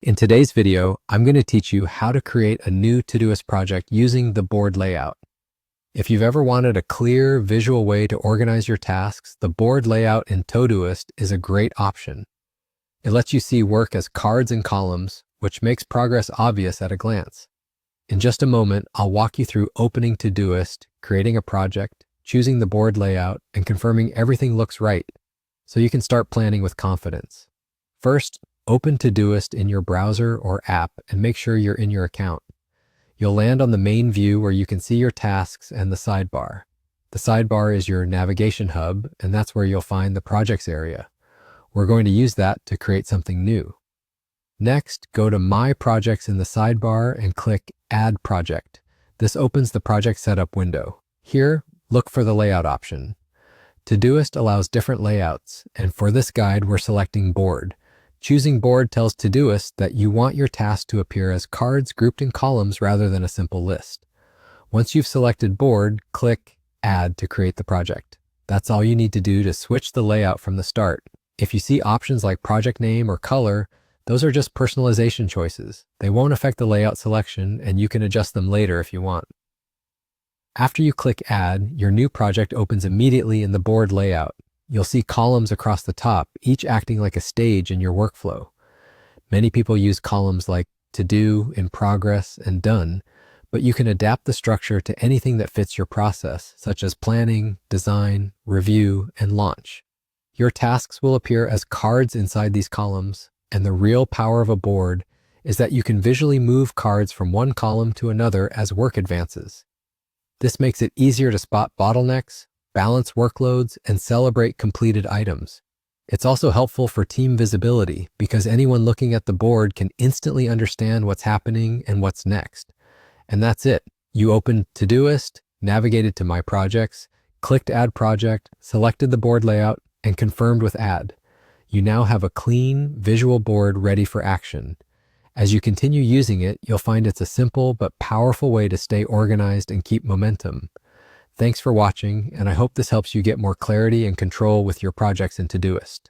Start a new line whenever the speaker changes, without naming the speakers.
In today's video, I'm going to teach you how to create a new Todoist project using the board layout. If you've ever wanted a clear, visual way to organize your tasks, the board layout in Todoist is a great option. It lets you see work as cards and columns, which makes progress obvious at a glance. In just a moment, I'll walk you through opening Todoist, creating a project, choosing the board layout, and confirming everything looks right, so you can start planning with confidence. First, open Todoist in your browser or app and make sure you're in your account. You'll land on the main view where you can see your tasks and the sidebar. The sidebar is your navigation hub, and that's where you'll find the projects area. We're going to use that to create something new. Next, go to My Projects in the sidebar and click Add Project. This opens the project setup window. Here, look for the layout option. Todoist allows different layouts, and for this guide, we're selecting board. Choosing board tells Todoist that you want your task to appear as cards grouped in columns rather than a simple list. Once you've selected board, click Add to create the project. That's all you need to do to switch the layout from the start. If you see options like project name or color, those are just personalization choices. They won't affect the layout selection, and you can adjust them later if you want. After you click Add, your new project opens immediately in the board layout. You'll see columns across the top, each acting like a stage in your workflow. Many people use columns like To Do, In Progress, and Done, but you can adapt the structure to anything that fits your process, such as planning, design, review, and launch. Your tasks will appear as cards inside these columns, and the real power of a board is that you can visually move cards from one column to another as work advances. This makes it easier to spot bottlenecks, balance workloads, and celebrate completed items. It's also helpful for team visibility because anyone looking at the board can instantly understand what's happening and what's next. And that's it. You opened Todoist, navigated to My Projects, clicked Add Project, selected the board layout, and confirmed with Add. You now have a clean, visual board ready for action. As you continue using it, you'll find it's a simple but powerful way to stay organized and keep momentum. Thanks for watching, and I hope this helps you get more clarity and control with your projects in Todoist.